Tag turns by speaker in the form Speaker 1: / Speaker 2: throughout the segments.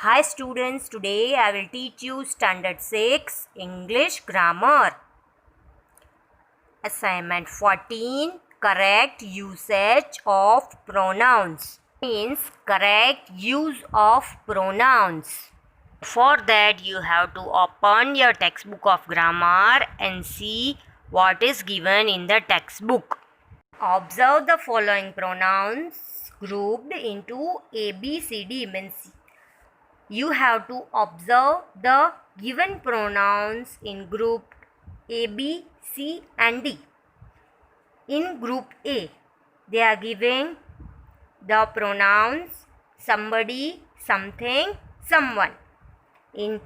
Speaker 1: Hi students, today I will teach you Standard 6 English Grammar. Assignment 14, correct usage of pronouns. Means correct use of pronouns. For that you have to open your textbook of grammar and see what is given in the textbook. Observe the following pronouns grouped into A, B, C, D. Means you have to observe the given pronouns in group A, B, C and D. In group A, they are giving the pronouns somebody, something, someone. In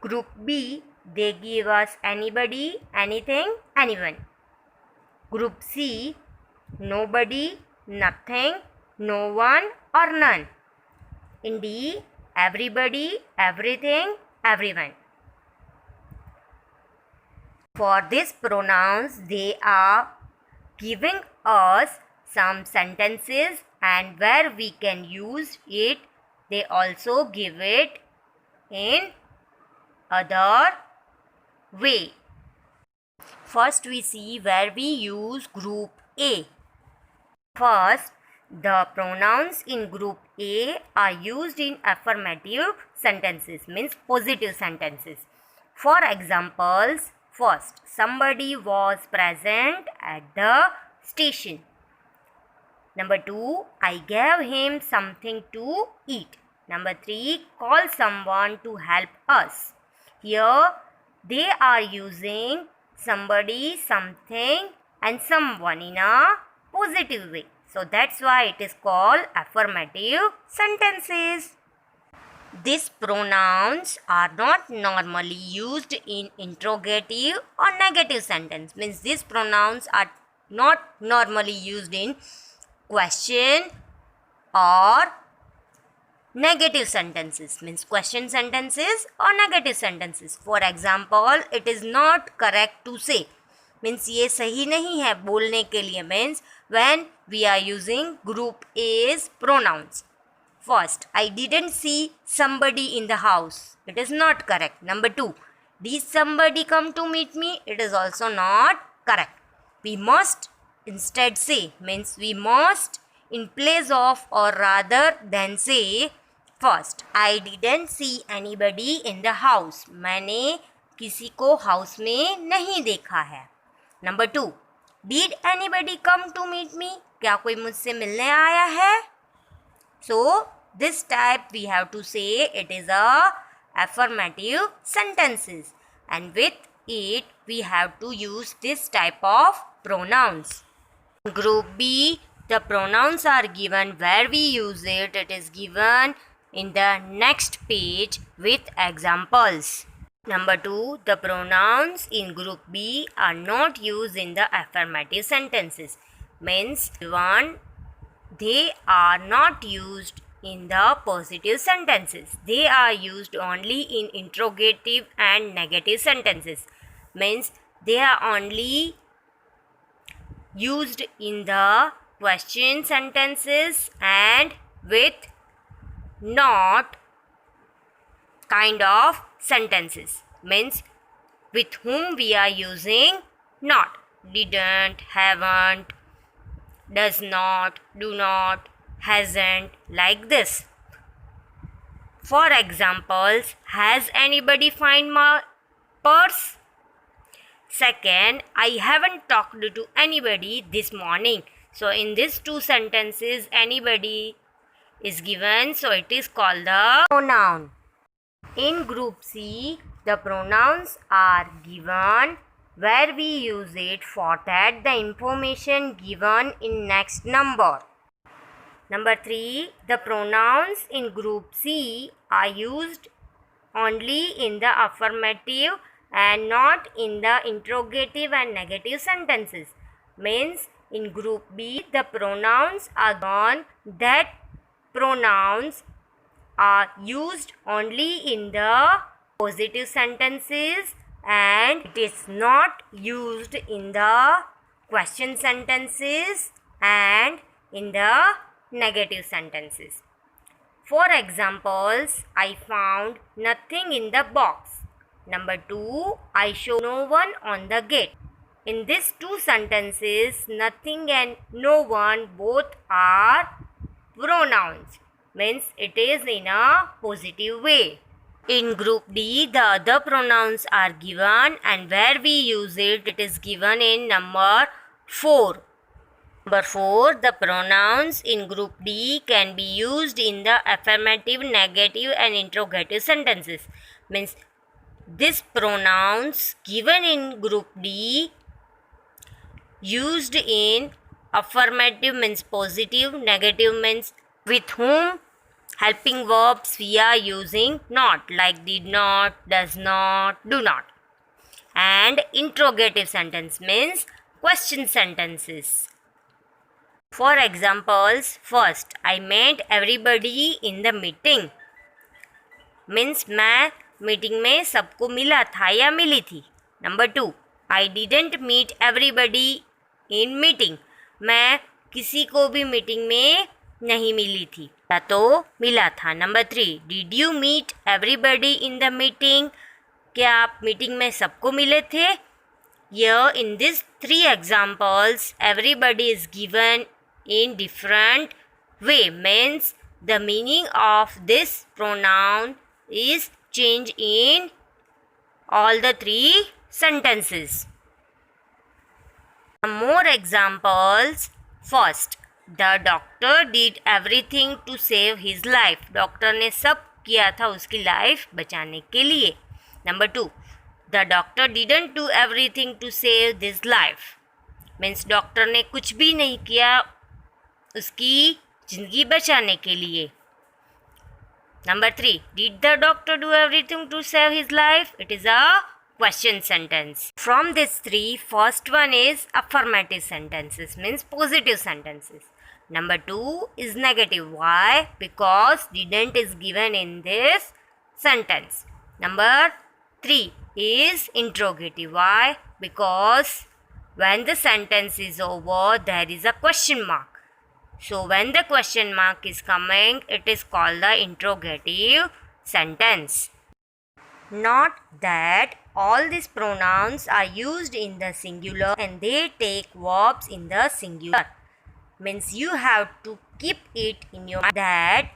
Speaker 1: group B, they give us anybody, anything, anyone. Group C, nobody, nothing, no one or none. In D, everybody, everything, everyone. For these pronouns, they are giving us some sentences, and where we can use it, they also give it in other way. First, we see where we use group A. First, the pronouns in group A are used in affirmative sentences, means positive sentences. For examples, first, somebody was present at the station. Number 2, I gave him something to eat. Number 3, call someone to help us. Here, they are using somebody, something and someone in a positive way. So that's why it is called affirmative sentences. These pronouns are not normally used in interrogative or negative sentence. Means these pronouns are not normally used in question or negative sentences. Means question sentences or negative sentences. For example, it is not correct to say. Means ये सही नहीं है बोलने के लिए. Means when we are using group A's pronouns. First, I didn't see somebody in the house. It is not correct. Number 2, did somebody come to meet me? It is also not correct. We must instead say, means we must in place of or rather than say, first, I didn't see anybody in the house. मैंने किसी को house में नहीं देखा है. Number 2, did anybody come to meet me? क्या कोई मुझसे मिलने आया है? So, this type we have to say it is a affirmative sentences, and with it we have to use this type of pronouns. In group B, the pronouns are given where we use it. It is given in the next page with examples. Number 2, the pronouns in group B are not used in the affirmative sentences. Means 1, they are not used in the positive sentences. They are used only in interrogative and negative sentences. Means they are only used in the question sentences and with not kind of sentences. Means with whom we are using not. Didn't, haven't, does not, do not, hasn't, like this. For examples, has anybody find my purse? Second, I haven't talked to anybody this morning. So in these two sentences, anybody is given, so it is called the pronoun. In group C, the pronouns are given where we use it for that the information given in next number. Number 3, the pronouns in group C are used only in the affirmative and not in the interrogative and negative sentences. Means in group B, the pronouns are gone that pronouns are used only in the positive sentences and it is not used in the question sentences and in the negative sentences. For examples, I found nothing in the box. Number 2, I saw no one on the gate. In these two sentences, nothing and no one both are pronouns. Means it is in a positive way. In group D, the other pronouns are given, and where we use it, it is given in number 4. Number 4, the pronouns in group D can be used in the affirmative, negative and interrogative sentences. Means these pronouns given in group D used in affirmative means positive, negative means with whom, helping verbs we are using not, like did not, does not, do not. And interrogative sentence means question sentences. For examples, first, I met everybody in the meeting. Means मैं meeting में सबको मिला था या मिली थी. Number 2, I didn't meet everybody in meeting. मैं किसी को भी मीटिंग में नहीं मिली थी या तो मिला था. Number 3, Did you meet everybody in the meeting? क्या आप मीटिंग में सबको मिले थे? Here in these 3 examples, everybody is given in different way. Means the meaning of this pronoun is changed in all the 3 sentences. Some more examples. First, the doctor did everything to save his life. Doctor ने सब किया था उसकी life बचाने के लिए. Number 2, the doctor didn't do everything to save this life. Means doctor ने कुछ भी नहीं किया उसकी जिंदगी बचाने के लिए. Number 3, did the doctor do everything to save his life? It is a question sentence. From these 3, first one is affirmative sentences, means positive sentences. Number 2 is negative. Why? Because didn't is given in this sentence. Number 3 is interrogative. Why? Because when the sentence is over, there is a question mark. So when the question mark is coming, it is called the interrogative sentence. Not that all these pronouns are used in the singular and they take verbs in the singular. Means you have to keep it in your mind that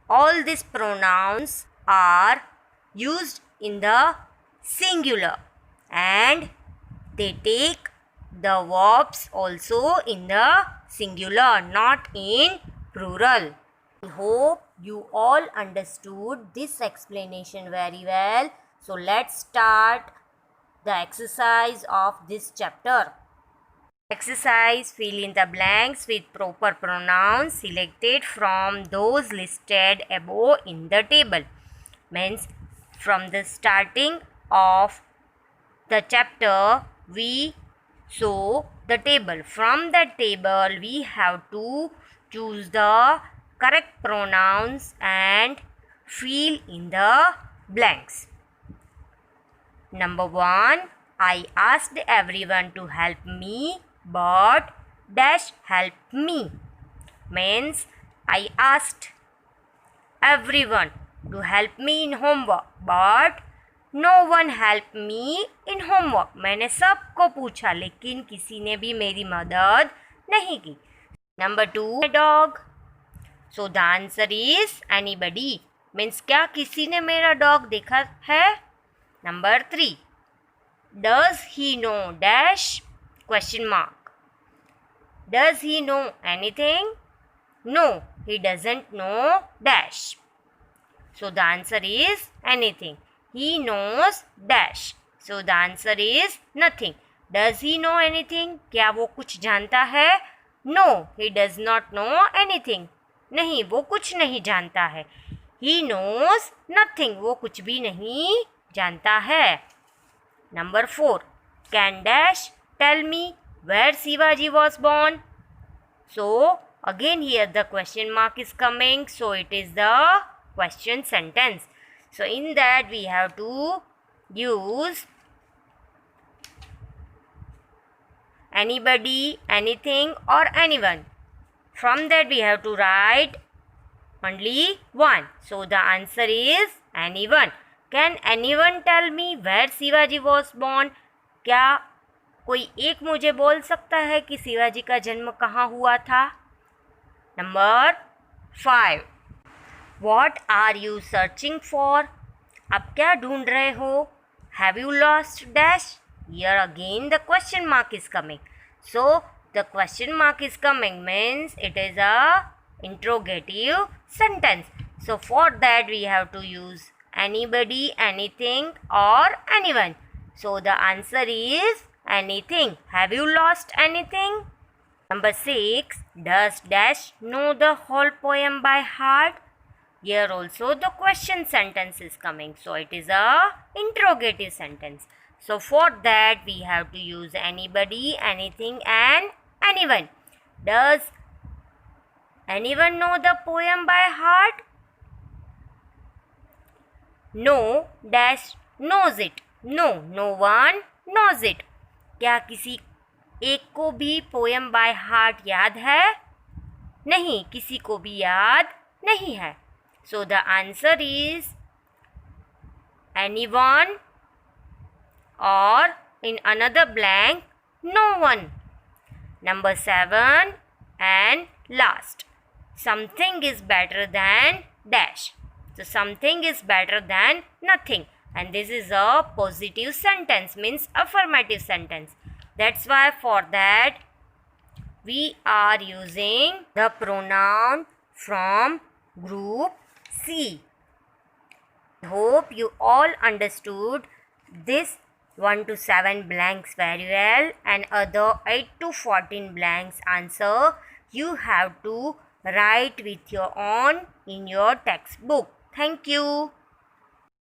Speaker 1: all these pronouns are used in the singular and they take the verbs also in the singular, not in plural. I hope you all understood this explanation very well. So let's start the exercise of this chapter. Exercise: fill in the blanks with proper pronouns selected from those listed above in the table. Means from the starting of the chapter we saw the table. From that table we have to choose the correct pronouns and fill in the blanks. Number 1, I asked everyone to help me, but dash helped me. Means I asked everyone to help me in homework, but no one helped me in homework. मैंने सबको पूछा लेकिन किसी ने भी मेरी मदद नहीं की. Number 2, dog. So the answer is anybody. Means क्या किसी ने मेरा dog देखा है? Number 3, does he know dash question mark. Does he know anything? No, he doesn't know dash. So the answer is anything. He knows dash. So the answer is nothing. Does he know anything? क्या वो कुछ जानता है? No, he does not know anything. नहीं, वो कुछ नहीं जानता है. He knows nothing. वो कुछ भी नहीं जानता है. Number 4, can dash tell me where Shivaji was born? So again here the question mark is coming. So it is the question sentence. So in that we have to use anybody, anything or anyone. From that we have to write Only one. So the answer is anyone. Can anyone tell me where Shivaji was born? क्या कोई एक मुझे बोल सकता है कि शिवाजी का जन्म कहाँ हुआ था? Number 5. What are you searching for? आप क्या ढूंढ रहे हो? Have you lost dash? Here again the question mark is coming. So the question mark is coming means it is a interrogative sentence. So for that we have to use anybody, anything or anyone. So the answer is anything. Have you lost anything? Number 6. Does dash know the whole poem by heart? Here also the question sentence is coming. So it is a interrogative sentence. So for that we have to use anybody, anything and anyone. Does anyone know the poem by heart? No dash knows it. No, no one knows it. क्या किसी एक को भी poem by heart याद है? नहीं, किसी को भी याद नहीं है. So the answer is anyone or in another blank no one. Number 7 and last. Something is better than dash. So something is better than nothing. And this is a positive sentence, means affirmative sentence. That's why for that we are using the pronoun from group C. Hope you all understood this 1 to 7 blanks very well, and other 8 to 14 blanks answer you have to write with your own in your textbook. Thank you.